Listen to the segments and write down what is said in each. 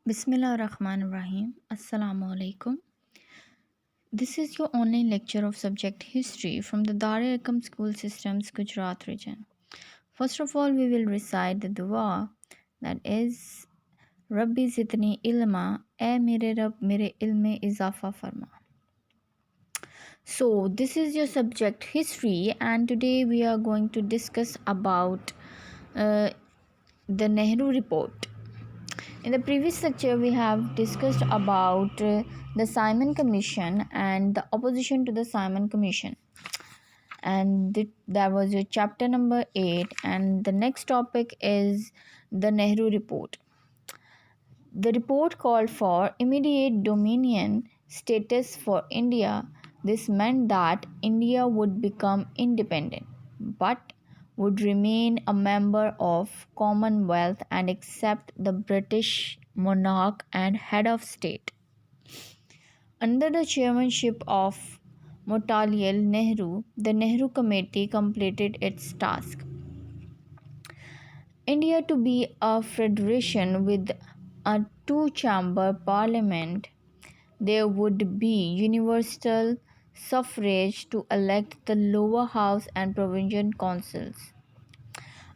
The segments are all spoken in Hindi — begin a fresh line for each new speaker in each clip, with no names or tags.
Bismillahirrahmanirrahim. Assalamu alaikum. This is your online lecture of subject history from the Darul Arqam School Systems Gujarat region. First of all, we will recite the dua, that is Rabbi Zidni ilma, ए मेरे रब मेरे इल्म में इजाफा फरमा. So this is your subject history, and today we are going to discuss about the Nehru report. In the previous lecture, we have discussed about the Simon Commission and the opposition to the Simon Commission, and that was your chapter number 8. And the next topic is the Nehru report. The report called for immediate dominion status for India. This meant that India would become independent, but would remain a member of Commonwealth and accept the British monarch and head of state. Under the chairmanship of Motilal Nehru, the Nehru Committee completed its task. India to be a federation with a two-chamber parliament, there would be universal suffrage to elect the lower house and provincial councils.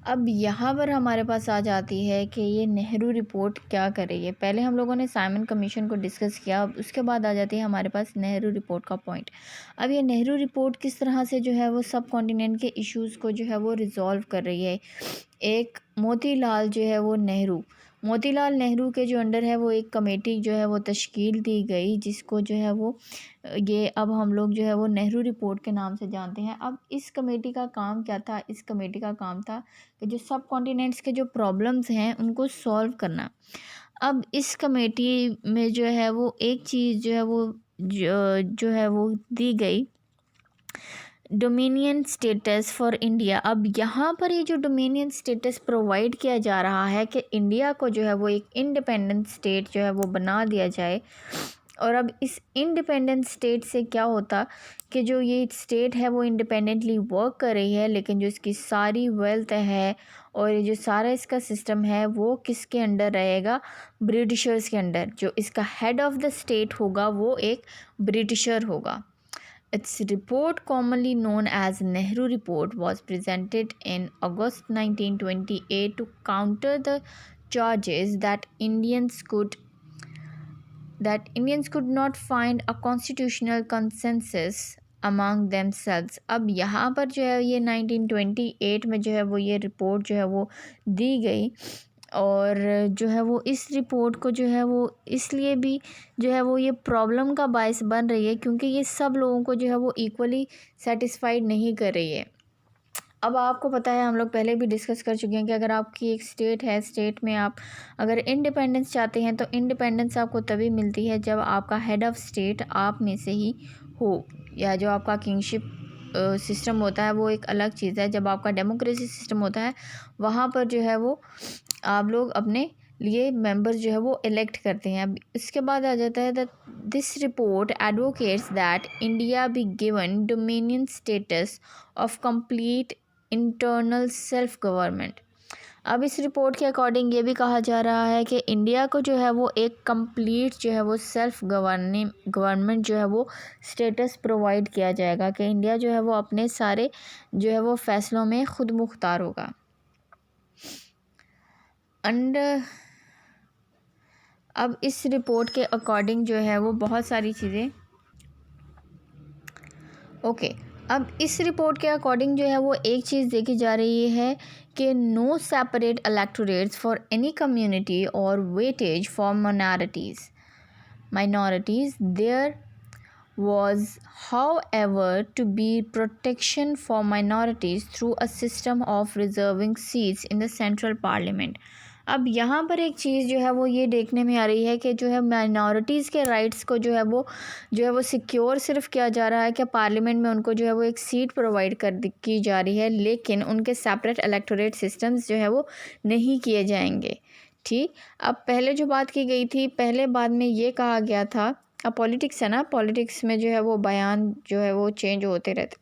अब यहाँ पर हमारे पास आ जाती है कि ये नेहरू रिपोर्ट क्या कर रही है. पहले हम लोगों ने साइमन कमीशन को डिस्कस किया, अब उसके बाद आ जाती है हमारे पास नेहरू रिपोर्ट का पॉइंट. अब ये नेहरू रिपोर्ट किस तरह से जो है वो सब कॉन्टिनेंट के इश्यूज़ को जो है वो रिज़ॉल्व कर रही है. एक मोतीलाल नेहरू के जो अंडर है वो एक कमेटी जो है वो तश्कील दी गई, जिसको जो है वो ये अब हम लोग जो है वो नेहरू रिपोर्ट के नाम से जानते हैं. अब इस कमेटी का काम क्या था? इस कमेटी का काम था कि जो सब कॉन्टिनेंट्स के जो प्रॉब्लम्स हैं उनको सॉल्व करना. अब इस कमेटी में जो है वो एक चीज़ जो है वो जो है वो दी गई, डोमिनियन स्टेटस फॉर इंडिया. अब यहाँ पर ये जो डोमिनियन स्टेटस प्रोवाइड किया जा रहा है कि इंडिया को जो है वो एक इंडिपेंडेंट स्टेट जो है वो बना दिया जाए. और अब इस इंडिपेंडेंट स्टेट से क्या होता कि जो ये स्टेट है वो इंडिपेंडेंटली वर्क कर रही है, लेकिन जो इसकी सारी वेल्थ है और ये जो सारा इसका सिस्टम है वो किसके अंडर रहेगा? ब्रिटिशर्स के अंडर. जो इसका हेड ऑफ़ द स्टेट होगा वो एक ब्रिटिशर होगा. Its report, commonly known as Nehru Report, was presented in August 1928 to counter the charges that Indians could not find a constitutional consensus among themselves. अब यहाँ पर जो है ये 1928 में जो है वो ये रिपोर्ट जो है वो दी गई, और जो है वो इस रिपोर्ट को जो है वो इसलिए भी जो है वो ये प्रॉब्लम का बायस बन रही है क्योंकि ये सब लोगों को जो है वो इक्वली सेटिस्फाइड नहीं कर रही है. अब आपको पता है, हम लोग पहले भी डिस्कस कर चुके हैं कि अगर आपकी एक स्टेट है, स्टेट में आप अगर इंडिपेंडेंस चाहते हैं तो इंडिपेंडेंस आपको तभी मिलती है जब आपका हेड ऑफ़ स्टेट आप में से ही हो, या जो आपका किंगशिप सिस्टम होता है वो एक अलग चीज़ है. जब आपका डेमोक्रेसी सिस्टम होता है वहाँ पर जो है वो आप लोग अपने लिए मेंबर्स जो है वो इलेक्ट करते हैं. अब इसके बाद आ जाता है that this report advocates that India be given dominion status of complete internal self government. अब इस रिपोर्ट के अकॉर्डिंग ये भी कहा जा रहा है कि इंडिया को जो है वो एक कंप्लीट जो है वो सेल्फ गवर्नमेंट जो है वो स्टेटस प्रोवाइड किया जाएगा, कि इंडिया जो है वो अपने सारे जो है वो फैसलों में खुद मुख्तार होगा. एंड अब इस रिपोर्ट के अकॉर्डिंग जो है वो बहुत सारी चीज़ें अब इस रिपोर्ट के अकॉर्डिंग जो है वो एक चीज़ देखी जा रही है कि no separate electorates for any community और weightage for minorities. There was however to be protection for minorities through a system of reserving seats in the central parliament. अब यहाँ पर एक चीज़ जो है वो ये देखने में आ रही है कि जो है माइनॉरिटीज़ के राइट्स को जो है वो सिक्योर सिर्फ किया जा रहा है कि पार्लियामेंट में उनको जो है वो एक सीट प्रोवाइड की जा रही है, लेकिन उनके सेपरेट इलेक्टोरेट सिस्टम्स जो है वो नहीं किए जाएंगे. ठीक, अब पहले जो बात की गई थी, पहले बाद में ये कहा गया था, अब पॉलिटिक्स है ना, पॉलिटिक्स में जो है वो बयान जो है वो चेंज होते रहते.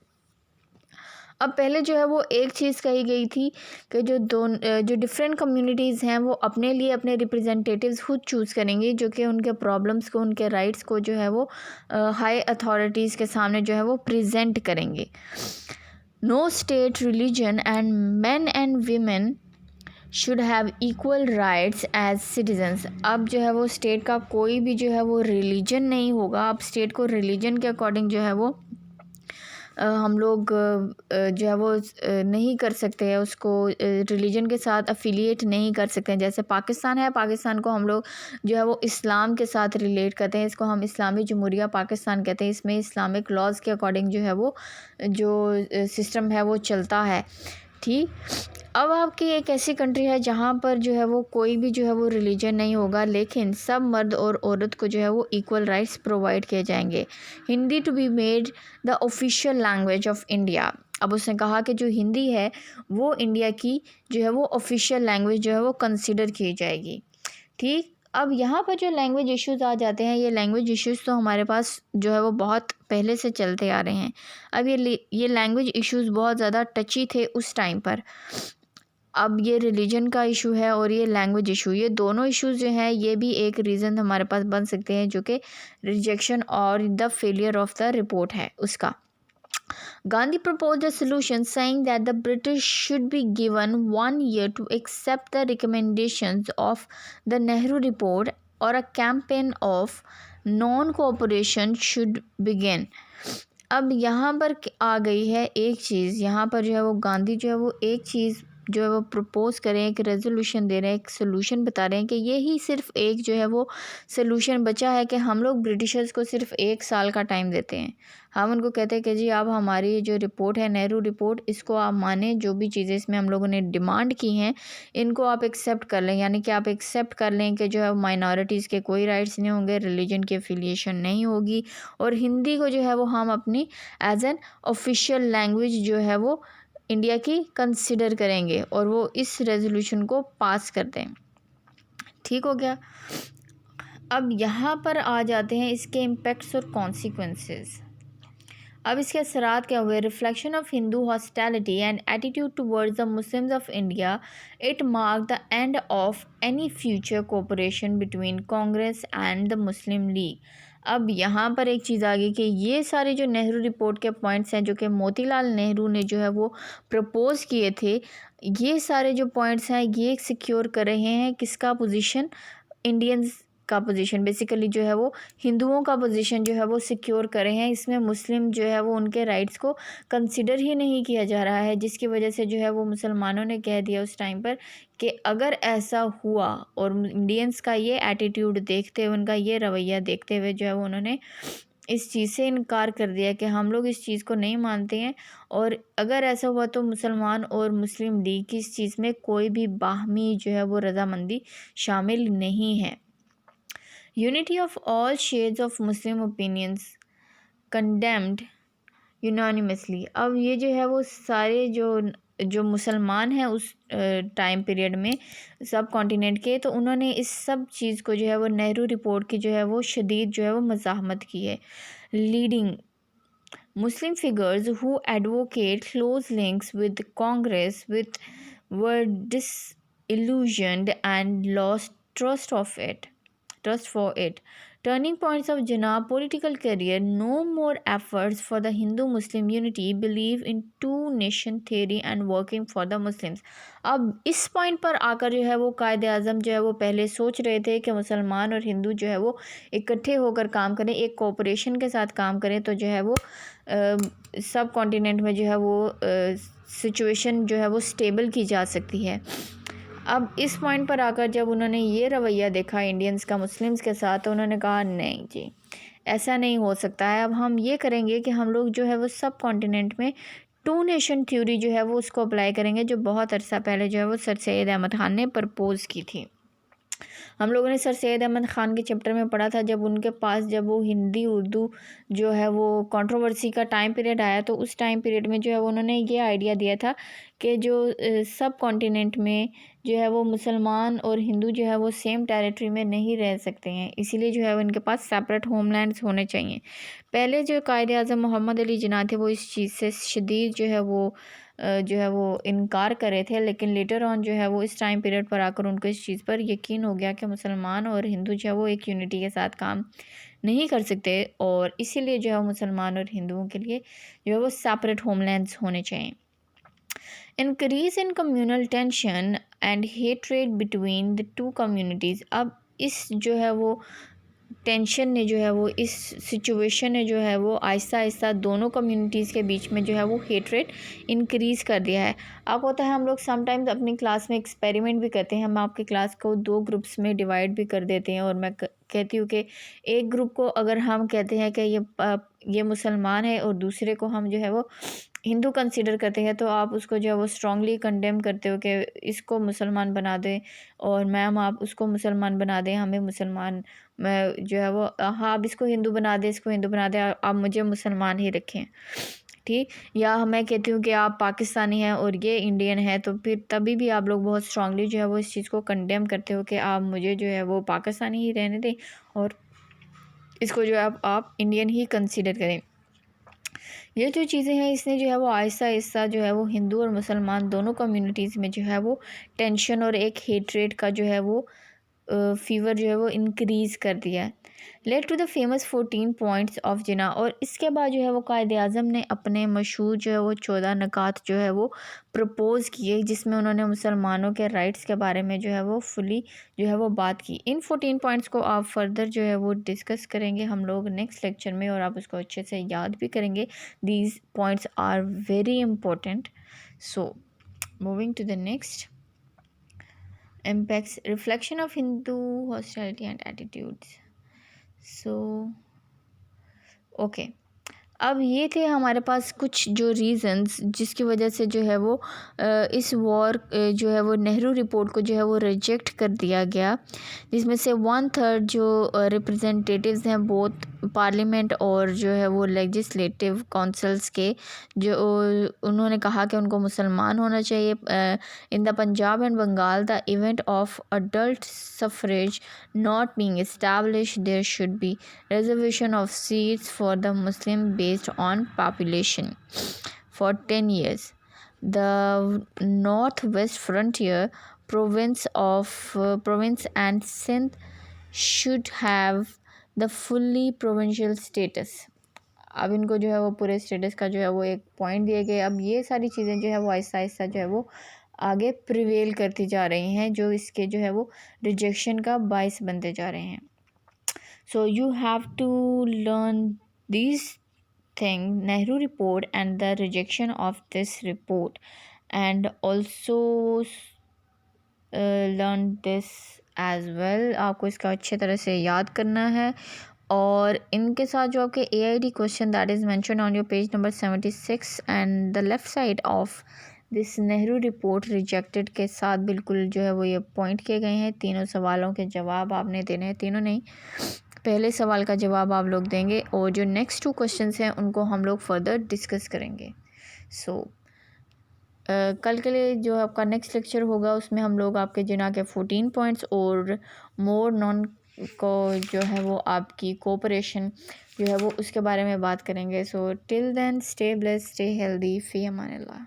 अब पहले जो है वो एक चीज़ कही गई थी कि जो डिफरेंट कम्युनिटीज़ हैं वो अपने लिए अपने रिप्रेजेंटेटिव्स खुद चूज़ करेंगी, जो कि उनके प्रॉब्लम्स को, उनके राइट्स को जो है वो हाई अथॉरिटीज़ के सामने जो है वो प्रेजेंट करेंगे। No state religion and men and women should have equal rights as citizens. अब जो है वो स्टेट का कोई भी जो है वो रिलीजन नहीं होगा। अब स्टेट को रिलीजन के अकॉर्डिंग जो है वो हम लोग जो है वो नहीं कर सकते हैं, उसको रिलीजन के साथ अफिलिएट नहीं कर सकते हैं। जैसे पाकिस्तान है, पाकिस्तान को हम लोग जो है वो इस्लाम के साथ रिलेट करते हैं, इसको हम इस्लामी जमहूरिया पाकिस्तान कहते हैं। इसमें इस्लामिक लॉज के अकॉर्डिंग जो है वो जो सिस्टम है वो चलता है। ठीक, अब आपकी एक ऐसी कंट्री है जहाँ पर जो है वो कोई भी जो है वो रिलीजन नहीं होगा, लेकिन सब मर्द और औरत को जो है वो इक्वल राइट्स प्रोवाइड किए जाएंगे। Hindi to be made the official language of India. अब उसने कहा कि जो हिंदी है वो इंडिया की जो है वो ऑफिशियल लैंग्वेज जो है वो कंसिडर की जाएगी। ठीक, अब यहाँ पर जो लैंग्वेज इश्यूज़ आ जाते हैं, ये लैंग्वेज इश्यूज़ तो हमारे पास जो है वो बहुत पहले से चलते आ रहे हैं। अब ये लैंग्वेज इश्यूज़ बहुत ज़्यादा टची थे उस टाइम पर। अब ये रिलीजन का इशू है और ये लैंग्वेज इशू, ये दोनों इश्यूज़ जो हैं ये भी एक रीज़न हमारे पास बन सकते हैं, जो कि रिजेक्शन और the failure of the report है उसका। Gandhi proposed a solution saying that the British should be given 1 year to accept the recommendations of the Nehru report or a campaign of non-cooperation should begin। अब यहाँ पर आ गई है एक चीज़, यहाँ पर जो है वो गांधी जो है वो एक चीज़ जो है वो प्रपोज करें, एक रेजोल्यूशन दे रहे हैं, एक सोल्यूशन बता रहे हैं कि ये ही सिर्फ एक जो है वो सोल्यूशन बचा है कि हम लोग ब्रिटिशर्स को सिर्फ 1 साल का टाइम देते हैं। हम उनको कहते हैं कि जी आप हमारी जो रिपोर्ट है नेहरू रिपोर्ट, इसको आप माने, जो भी चीज़ें इसमें हम लोगों ने डिमांड की हैं इनको आप एक्सेप्ट कर लें। यानी कि आप एक्सेप्ट कर लें कि जो है माइनॉरिटीज़ के कोई राइट्स नहीं होंगे, रिलीजन की एफिलिएशन नहीं होगी, और हिंदी को जो है वो हम अपनी एज एन ऑफिशियल लैंग्वेज जो है वो इंडिया की कंसिडर करेंगे और वो इस रेजोल्यूशन को पास कर दें। ठीक हो गया। अब यहाँ पर आ जाते हैं इसके इम्पेक्ट्स और कॉन्सिक्वेंसेस। अब इसके असरात क्या हुए? Reflection of Hindu hostility and attitude towards the Muslims of India, it mark the end of any future cooperation between Congress and the Muslim league. अब यहाँ पर एक चीज़ आ गई कि ये सारे जो नेहरू रिपोर्ट के पॉइंट्स हैं जो कि मोतीलाल नेहरू ने जो है वो प्रपोज़ किए थे, ये सारे जो पॉइंट्स हैं ये सिक्योर कर रहे हैं किसका पोजीशन? इंडियंस का पोजीशन, बेसिकली जो है वो हिंदुओं का पोजीशन जो है वो सिक्योर करे हैं। इसमें मुस्लिम जो है वो उनके राइट्स को कंसिडर ही नहीं किया जा रहा है, जिसकी वजह से जो है वो मुसलमानों ने कह दिया उस टाइम पर कि अगर ऐसा हुआ, और इंडियंस का ये एटीट्यूड देखते हुए, उनका ये रवैया देखते हुए जो है वो उन्होंने इस चीज़ से इनकार कर दिया कि हम लोग इस चीज़ को नहीं मानते हैं, और अगर ऐसा हुआ तो मुसलमान और मुस्लिम लीग की इस चीज़ में कोई भी बाहमी जो है वो रजामंदी शामिल नहीं है। Unity of all shades of Muslim opinions condemned unanimously। अब ये जो है वो सारे जो मुसलमान हैं उस टाइम पीरियड में सब कॉन्टिनेंट के, तो उन्होंने इस सब चीज़ को जो है वो नेहरू रिपोर्ट की जो है वो शदीद जो है वो मज़ाहमत की है। Leading Muslim figures who advocate close links with Congress were disillusioned and lost trust for it. Turning points of Jinnah political career, no more efforts for the Hindu-Muslim unity, belief in two-nation theory and working for the Muslims। अब इस पॉइंट पर आकर जो है वो कायदे आज़म जो है वो पहले सोच रहे थे कि मुसलमान और हिंदू जो है वो इकट्ठे होकर काम करें, एक कोऑपरेशन के साथ काम करें, तो जो है वो सब कॉन्टिनेंट में जो है वो सिचुएशन जो है वो स्टेबल की जा सकती है। अब इस पॉइंट पर आकर जब उन्होंने ये रवैया देखा इंडियंस का मुस्लिम्स के साथ, तो उन्होंने कहा नहीं जी ऐसा नहीं हो सकता है। अब हम ये करेंगे कि हम लोग जो है वो सब कॉन्टिनेंट में टू नेशन थ्योरी जो है वो उसको अप्लाई करेंगे, जो बहुत अरसा पहले जो है वो सर सैयद अहमद ख़ान ने प्रपोज़ की थी। हम लोगों ने सर सैयद अहमद ख़ान के चैप्टर में पढ़ा था, जब उनके पास जब वो हिंदी उर्दू जो है वो कंट्रोवर्सी का टाइम पीरियड आया, तो उस टाइम पीरियड में जो है उन्होंने ये आइडिया दिया था कि जो सब कॉन्टिनेंट में जो है वो मुसलमान और हिंदू जो है वो सेम टेरिटरी में नहीं रह सकते हैं, इसीलिए जो है वो इनके पास सेपरेट होमलैंड्स होने चाहिए। पहले जो कायदे आज़म मोहम्मद अली जिन्ना थे वो इस चीज़ से शदीद जो है वो इनकार कर रहे थे, लेकिन लेटर ऑन जो है वो इस टाइम पीरियड पर आकर उनको इस चीज़ पर यकीन हो गया कि मुसलमान और हिंदू जो है वो एक यूनिटी के साथ काम नहीं कर सकते, और इसीलिए जो है मुसलमान और हिंदुओं के लिए जो है वो सेपरेट होमलैंड्स होने चाहिए। Increase in communal tension and hatred between the two communities. अब इस जो है वो टेंशन ने जो है वो इस सिचुएशन ने जो है वो आहिस्ता आहिस्ता दोनों कम्युनिटीज़ के बीच में जो है वो हेट्रेड इंक्रीज़ कर दिया है। अब होता है हम लोग समटाइम्स अपनी क्लास में एक्सपेरिमेंट भी करते हैं, हम आपकी क्लास को 2 ग्रुप्स में डिवाइड भी कर देते हैं, और मैं कहती हूँ कि एक ग्रुप को अगर हम कहते हैं कि ये मुसलमान है और दूसरे को हम जो है वो हिंदू कंसीडर करते हैं, तो आप उसको जो है वो स्ट्रांगली कंडेम करते हो कि इसको मुसलमान बना दें, और मैम आप उसको मुसलमान बना दें, हमें मुसलमान मैं जो है वो हाँ आप इसको हिंदू बना दें, इसको हिंदू बना दें, आप मुझे मुसलमान ही रखें, ठीक। या मैं कहती हूँ कि आप पाकिस्तानी हैं और ये इंडियन है, तो फिर तभी भी आप लोग बहुत स्ट्रांगली जो है वो इस चीज़ को कंडेम करते हो कि आप मुझे जो है वो पाकिस्तानी ही रहने दें, और इसको जो है आप इंडियन ही कंसीडर करें। ये जो चीज़ें हैं इसने जो है वो आहिस्ता आहिस्ता जो है वो हिंदू और मुसलमान दोनों कम्युनिटीज़ में जो है वो टेंशन और एक हेट्रेड का जो है वो फीवर जो है वो इंक्रीज़ कर दिया है। Led to the famous 14 points of Jinnah, और इसके बाद जो है वो कायदे आज़म ने अपने मशहूर जो है वो 14 नकात जो है वो प्रपोज़ किए, जिसमें उन्होंने मुसलमानों के राइट्स के बारे में जो है वो फुली जो है वो बात की। इन 14 पॉइंट्स को आप फर्दर जो है वो डिस्कस करेंगे हम लोग नेक्स्ट लेक्चर में, और आप उसको अच्छे से याद भी करेंगे। These points are very important. So moving to the next, impacts reflection of Hindu hostility and attitudes. So okay, अब ये थे हमारे पास कुछ जो रीज़न्स जिसकी वजह से जो है वो इस वॉर जो है वो नेहरू रिपोर्ट को जो है वो रिजेक्ट कर दिया गया, जिसमें से 1/3 जो रिप्रेजेंटेटिव्स हैं बोथ पार्लियामेंट और जो है वो लेजिस्लेटिव काउंसिल्स के, जो उन्होंने कहा कि उनको मुसलमान होना चाहिए। In the Punjab and Bengal the event of adult suffrage not being established, there should be reservation of seats for the Muslim based on population for 10 years. The northwest frontier province and Sindh should have the fully provincial status. अब इनको जो है वो पूरे स्टेटस का जो है वो एक पॉइंट दिए गए। अब ये सारी चीज़ें जो है वो आहिस्ता आहिस्ता जो है वो आगे प्रिवेल करती जा रही हैं, जो इसके जो है वो रिजेक्शन का बायस बनते जा रहे हैं। So you have to learn these things, Nehru report and the rejection of this report, and also learn this as well. आपको इसका अच्छे तरह से याद करना है, और इनके साथ जो आपके AID question that is mention on your page number 76 and the left side of this Nehru report rejected के साथ बिल्कुल जो है वो ये पॉइंट किए गए हैं। तीनों सवालों के जवाब आपने देने हैं, तीनों नहीं, पहले सवाल का जवाब आप लोग देंगे, और जो नेक्स्ट 2 क्वेश्चंस हैं उनको हम लोग फर्दर डिस्कस करेंगे। सो कल के लिए जो आपका नेक्स्ट लेक्चर होगा उसमें हम लोग आपके जिना के 14 पॉइंट्स और मोर नॉन को जो है वो आपकी कोऑपरेशन जो है वो उसके बारे में बात करेंगे। So till then stay blessed, stay healthy, फी अमान अल्लाह।